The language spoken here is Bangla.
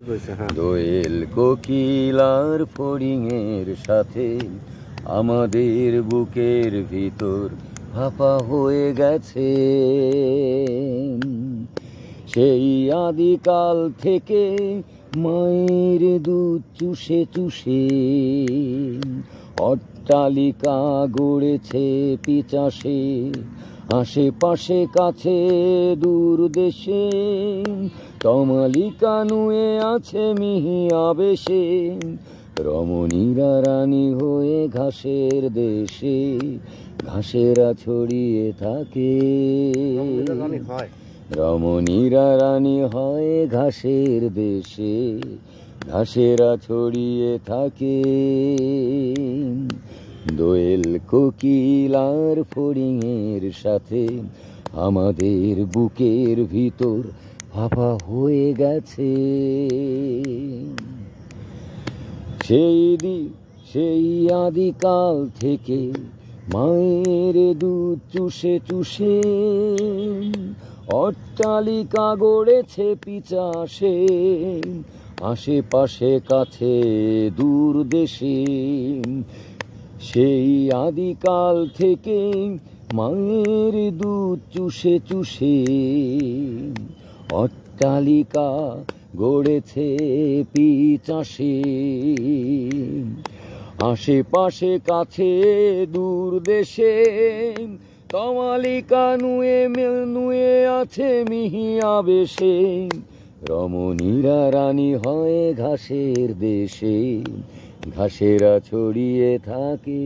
দোয়েল কোকিলার ফড়িংয়ের সাথে আমাদের বুকের ভিতর ফাঁপা হয়ে গেছে। সেই আদিকাল থেকে মায়ের দুধ চুষে চুষে অট্টালিকা গড়েছে পিচাসে, আশেপাশে কাছে দূর দেশে তমালিকা নুয়ে আছে মিহি আবেশে। রমণীরা রানী হয়ে ঘাসের দেশে ঘাসেরা ছড়িয়ে থাকে। রমণীরা রানী হয় ঘাসের দেশে ঘাসেরা ছড়িয়ে থাকে। দোয়েল কোকিলার ফড়িংয়ের সাথে আমাদের বুকের ভিতর ফাঁপা হয়ে গেছে। সেই আদিকাল থেকে মায়ের দুধ চুষে চুষে অট্টালিকা গড়েছে পিচাসে, আশেপাশে কাছে দূর দেশে। সেই আদিকাল থেকে মায়ের দুধ চুষে চুষে অট্টালিকা গড়েছে পিচাসে, আশেপাশে কাছে দূর দেশে তমালিকা নুয়ে আছে মিহি আবেশে। রমণীরা রানী হয় ঘাসের দেশে ঘাসেরা ছড়িয়ে থাকে।